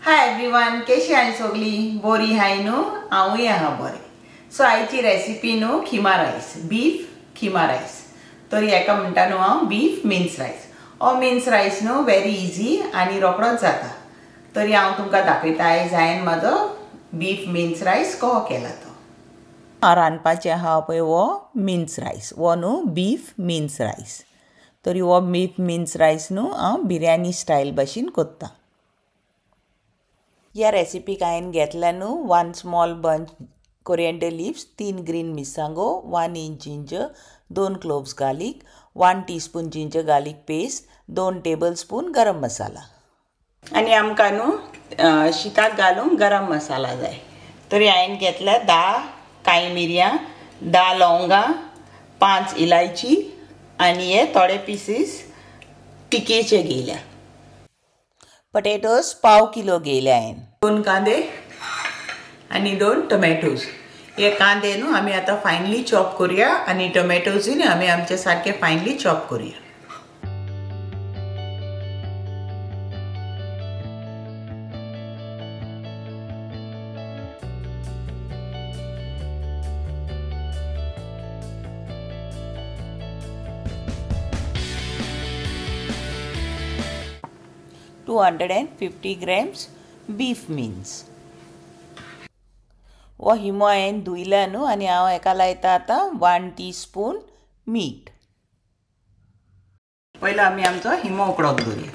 Hi everyone, कशी आहात सगळी? बरी हाय न्हू? हांवूय आहा बरें. सो आयची रेसिपी न्हू खिमा रायस, बीफ खिमा रायस. तर हेका म्हणटा न्हू हांव बीफ मिन्स रायस. हो मिन्स रायस न्हू व्हेरी इजी आनी रोखडोच जाता. तरी हांव तुमकां दाखयता आयज हांवें म्हाजो बीफ मिन्स रायस कसो केला तो. रांदपाचें आहा पळय हो मिन्स रायस, हो न्हू बीफ मिन्स रायस. तरी हो बीफ मिन्स रायस न्हू हांव बिर्याणी स्टायल भाशेन करता. ह्या रेसिपीक हांवें घेतला न्हू 1 small bunch coriander leaves, 3 green मिरसांगो, 1 inch ginger, 2 cloves garlic, 1 teaspoon ginger garlic paste, 2 tablespoon garam masala. आनी आमकां न्हू शीताक घालूंक गरम मसाला जाय. तरी हांवें घेतल्या 10 काळी मिरयां, 10 लवंगां, 5 इलायची आनी हे थोडे पीसीस तिकेचे घेयल्या. पोटॅटोज पाव किलो घेयले हांवें. 2 कांदे आनी 2 टोमॅटोज. हे कांदे न्हू आमी आतां फायनली चॉप करुया आनी टोमॅटोजूय आमी आमचे सारके फायनली चॉप करुया. $250 grams बीफ मिन्स. हो हिमो हांवें धुयला न्हू आनी हांव हेका लायता आतां 1 टीस्पून मीठ. पयलो आमी आमचो हिमो उकडोवंक दवरुया.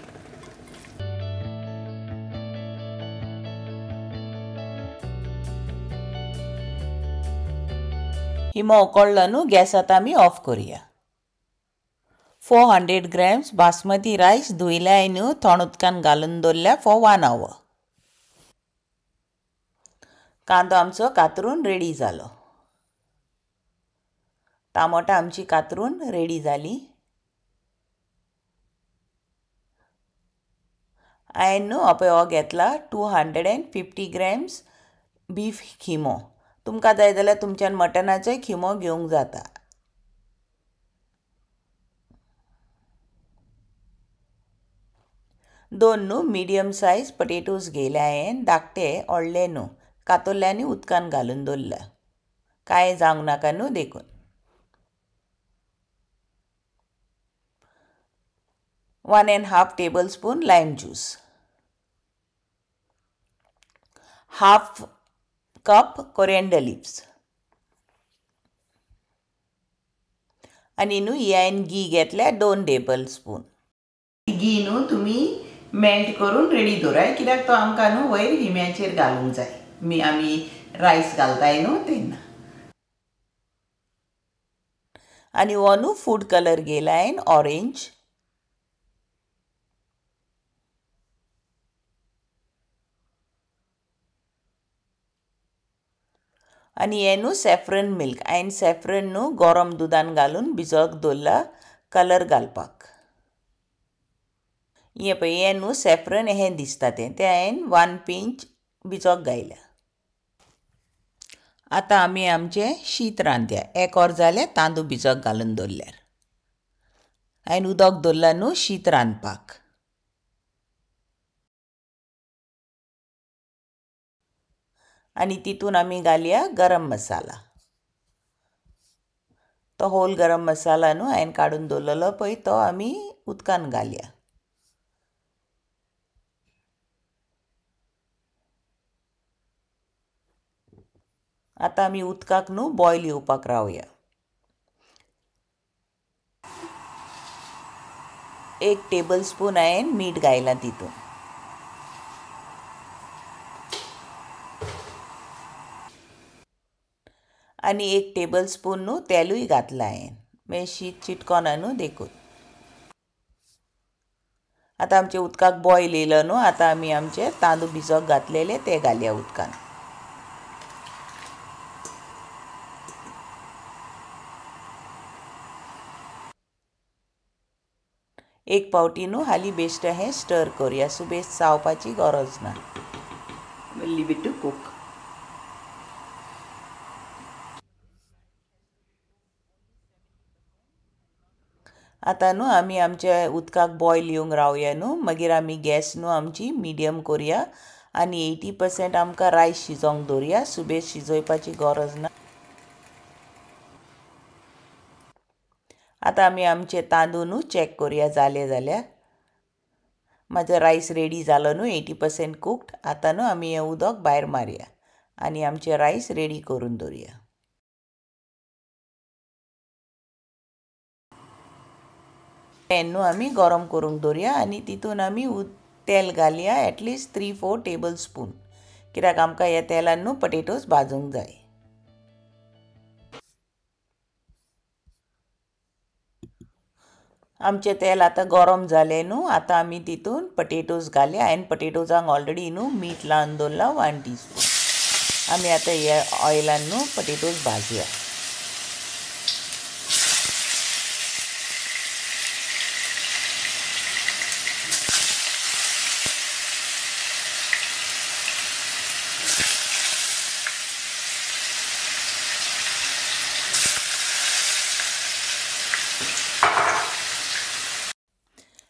हिमो उकडलो न्हू गॅस आतां आमी ऑफ करुया. 400 grams बासमती रायस धुयलाय न्हू थोंड उदकान घालून दवरल्या फॉर 1 hour. कांदो आमचो कातरून रेडी जालो. टामोटां आमची कातरून रेडी जाली. हांवें न्हू हो घेतला 250 grams बीफ खिमो. तुमकां जाय जाल्यार तुमच्यान मटनाचोय खिमो घेवंक जाता. दोन न्हू मिडियम सायज पोटॅटोज घेयले हांवें. धाकटे व्हडले न्हू कातरले आनी उदकान घालून दवरल्या. कांय जावंक नाका न्हू देखून. 1.5 tablespoon lime juice. Half cup coriander leaves. आनी न्हू ही हांवें घी घेतल्या 2 tablespoon. घी न्हू तुमी मेल्ट करून रेडी दवराय, कित्याक तो आमकां न्हू वयर हिम्याचेर घालूंक जाय. आमी रायस घालताय न्हू तेन्ना. आनी हो न्हू फूड कलर घेयला हांवें ऑरेंज. आनी हे न्हू सॅफ्रन मिल्क. हांवें सॅफ्रन न्हू गरम दुदान घालून भिजोवंक दवरला कलर घालपाक. हे पळय हें न्हू सॅफ्रन हें दिसता तें हांवें 1 pinch भिजोवंक घायल्या. आतां आमी आमचें शीत रांदया. 1 वर जालें तांदूळ भिजोवंक घालून दवरल्यार. हांवें उदक दवरला न्हू शीत रांदपाक. आनी तितून आमी घालया गरम मसाला. तो होल गरम मसाला न्हू हांवें काडून दवरलेलो पळय तो आमी उदकान घालया. आतां आमी उदकाक न्हू बॉयल येवपाक रावया. 1 tablespoon हांवें मीठ घायलां तितून. आनी 1 tablespoon न्हू तेलूय घातलां हांवें. मागीर शीत चिटकोना न्हू देखून. आतां आमच्या उदकाक बॉयल येयलो न्हू. आतां आमी आमचे तांदूळ भिजोवंक घातलेले ते घालया उदकान. एक पावटी न्हू हाली बेश्ट हें स्टर करुया. सो बेश्ट चावपाची गरज ना. Leave it to cook. आतां न्हू आमी आमच्या उदकाक बॉयल येवंक रावया न्हू. मागीर आमी गॅस न्हू आमची मिडियम करुया आनी 80% आमकां रायस शिजोवंक दवरया. सुबेज शिजोवपाची गरज ना. आतां आमी आमचे तांदूळ न्हू चॅक करुया जाले जाल्यार. म्हाजो रायस रेडी जालो न्हू 80% कुक्ड. आतां न्हू आमी हें उदक भायर मारया आनी आमचे रायस रेडी करून दवरया. पॅन न्हू आमी गरम करूंक दवरया आनी तितून आमी तेल घालया एटलिस्ट 3-4 टेबल स्पून. कित्याक आमकां ह्या तेलान न्हू पटेटोज भाजूंक जाय. आमचें तेल आतां गरम जालें न्हू. आतां आमी तितून पटेटोज घालया. हांवें पटेटोजांक ऑलरेडी न्हू मीठ लावन दवरलां 1 टीस्पून. आमी आतां ह्या ऑयलान न्हू पटेटोज भाजया.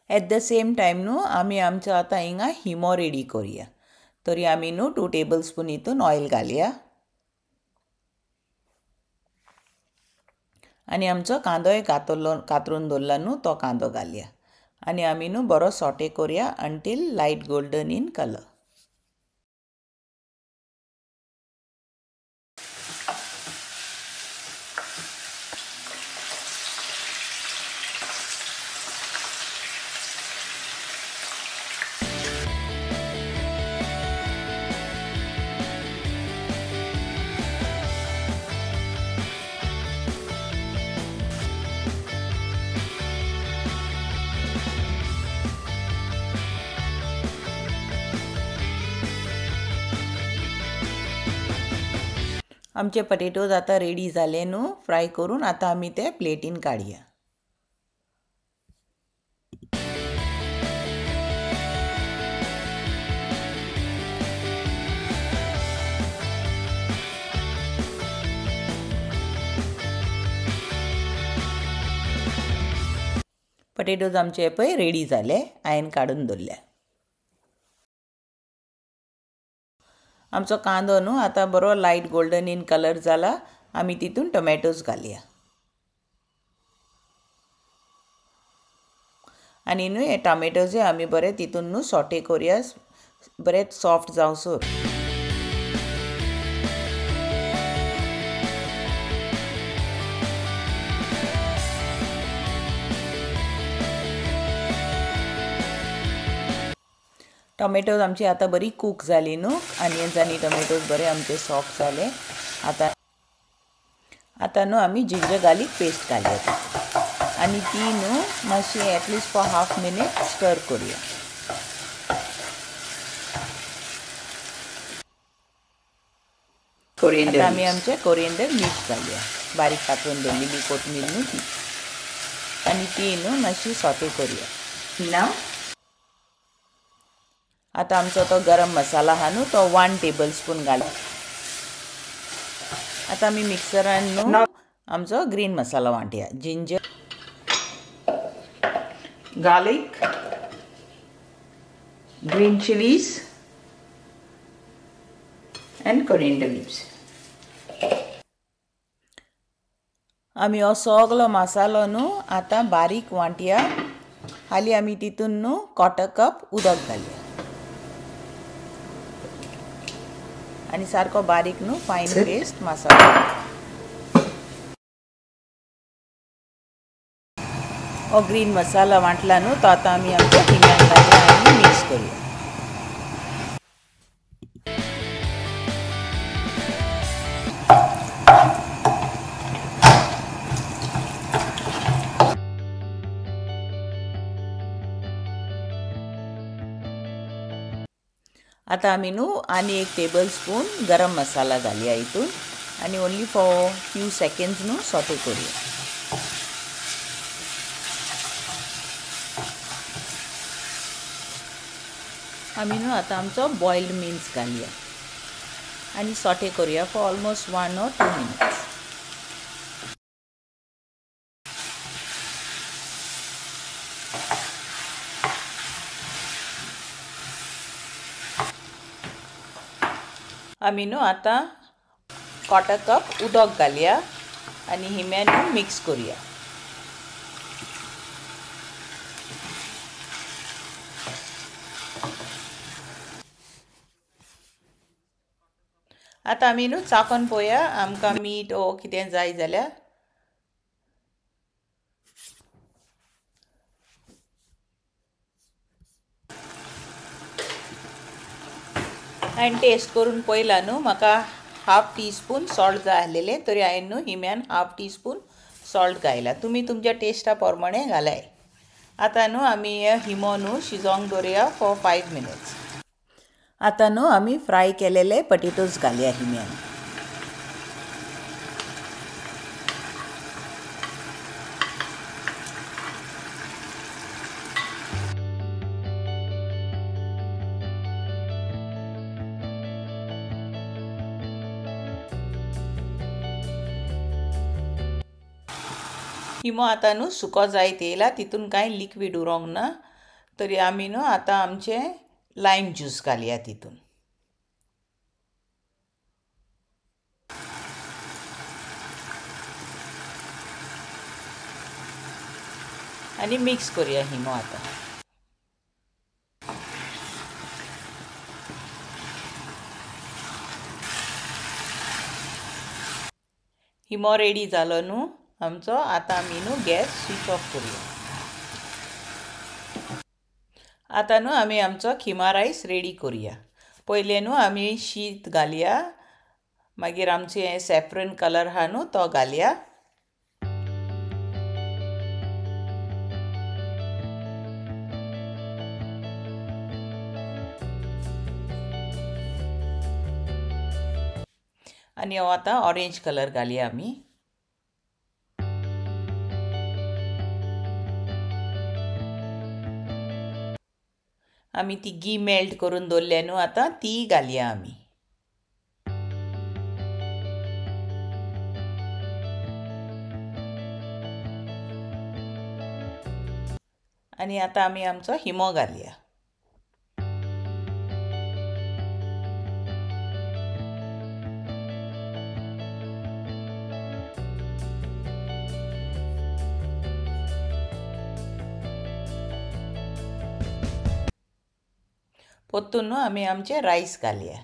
एट द सेम टायम न्हू आमी आमचो आतां हिंगा हिमो रेडी करुया. तरी आमी न्हू 2 टेबल स्पून हितून ऑयल घालया आनी आमचो कांदोय कातरून दवरला न्हू तो कांदो घालया आनी आमी न्हू बरो सॉटे करुया until light golden in colour. आमचे पटेटोज आतां रेडी जाले न्हू फ्राय करून. आतां आमी ते प्लेटीन काडया. पटेटोज आमचे पळय रेडी जाले. हांवें काडून दवरल्या. आमचो कांदो न्हू आतां बरो लायट गोल्डन इन कलर जाला. आमी तितून टोमॅटोज घालया आनी न्हू हे टोमॅटोजूय आमी बरे तितून न्हू सॉटे करुया बरे सॉफ्ट जावसर. टोमॅटोज आमची आतां बरी कूक जाली न्हू. आनियन्स आनी टोमॅटोज बरे आमचे सॉफ्ट जाले. आतां न्हू आमी जिंजर गार्लीक पेस्ट घालया आनी ती न्हू मातशी एटलिस्ट फॉर हाफ मिनिट स्टर करुया. आतां आमी आमचे कोरिएंडर लीव्स घालया. बारीक कातरून दवरलेली कोथमीर न्हू ती आनी ती न्हू मातशी सॉटे करुया. आतां आमचो तो गरम मसाला आहा न्हू तो 1 टेबल स्पून घालया. आतां आमी मिक्सरान न्हू आमचो ग्रीन मसाला वांटया. Ginger garlic green chillies and coriander leaves. आमी हो सगलो मसालो न्हू आतां बारीक वांटया. हालीं आमी तितून न्हू 1/4 कप उदक घालया आनी सारको बारीक न्हू फायन पेस्ट मसालो. हो ग्रीन मसाला वांटला न्हू तो आतां आमी आमच्या हिंगान घालया आनी मिक्स करुया. आतां आमी न्हू आनी 1 टेबल स्पून गरम मसाला घालया हितून आनी ओन्ली फॉर फ्यू सेकंड्स न्हू सॉटे करुया. आमी न्हू आतां आमचो बॉयल्ड मिन्स घालया आनी सॉटे करुया फॉर ऑलमोस्ट 1 or 2 minutes. आमी न्हू आतां क्वॉर्टर कप उदक घालया आनी हिम्यान मिक्स करुया. आतां आमी न्हू चाकोन पळोवया आमकां मीठ ओ कितें जाय जाल्यार. हांवें टेस्ट करून पळयलां न्हू म्हाका हाफ टीस्पून सॉल्ट जाय आसलेलें तरी हांवें न्हू हिम्यान हाफ टीस्पून सॉल्ट घायला. तुमी तुमच्या टेस्टा प्रमाणे घालाय. आतां न्हू आमी हिमो न्हू शिजोवंक दवरया फॉर 5 मिनिट्स. आतां न्हू आमी फ्राय केलेले पटेटोज घालया हिम्यान. हिमो आतां न्हू सुको जायत येयला, तितून कांय लिक्वीड उरोंक ना. तरी आमी न्हू आतां आमचें लायम ज्यूस घालया तितून. आनी मिक्स करुया हिमो आतां. हिमो रेडी जालो न्हू आमचो. आतां आमी न्हू गॅस स्विच ऑफ करुया. आतां न्हू आमी आमचो खिमा रायस रेडी करुया. पयलें न्हू आमी शीत घालया, मागीर आमचें सॅफ्रन कलर आहा न्हू तो घालया. आनी हो आतां ऑरेंज कलर घालया आमी. आमी ती घी मेल्ट करून दवरल्या न्हू आतां ती घालया आमी. आनी आतां आमी आमचो हिमो घालया. पोत्तून न्हू आमी आमचे रायस घालया.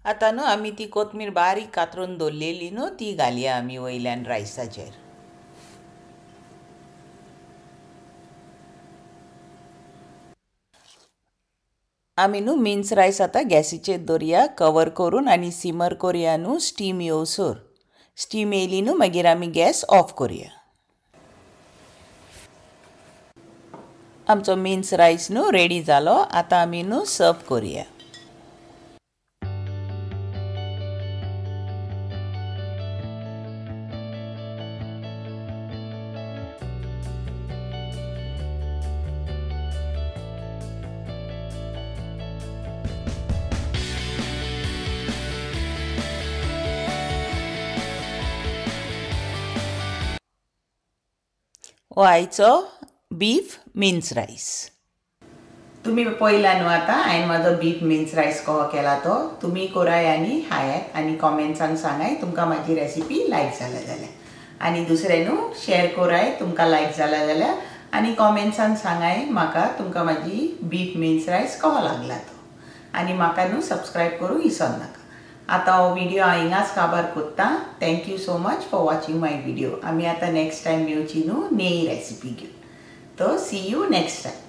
आतां न्हू आमी ती कोथमीर बारीक कातरून दवरलेली न्हू ती घालया आमी वयल्यान रायसाचेर. आमी न्हू मिन्स रायस आतां गॅसीचेर दवरया कवर करून आनी सिमर करुया न्हू स्टीम येवसर. स्टीम येयली न्हू मागीर आमी गॅस ऑफ करुया. आमचो मिन्स रायस न्हू रेडी जालो. आतां आमी न्हू सर्व करुया. हो आयचो बीफ मिन्स रायस. तुम्ही पळयला न्हू आतां हांवें म्हाजो बीफ मिन्स रायस कहो केला तो तुमी कोराय आनी हायात आनी कॉमेंट्सान सांगाय तुमकां म्हाजी रेसिपी लायक जाला जाल्यार आनी दुसरें न्हू शेअर कोराय तुमकां लायक जाला जाल्यार आनी कॉमेंट्सान सांगाय म्हाका तुमकां म्हाजी बीफ मिन्स रायस कहो लागला तो आनी म्हाका न्हू सबस्क्रायब करूंक विसर नाका। आतां हो व्हिडिओ हांव हिंगाच काबार कोत्ता। Thank you so much for watching my video. आमी आतां नेक्स्ट टायम मेळची न्हू नेई रेसिपी घेवन। तो सी यू नेक्स्ट टायम।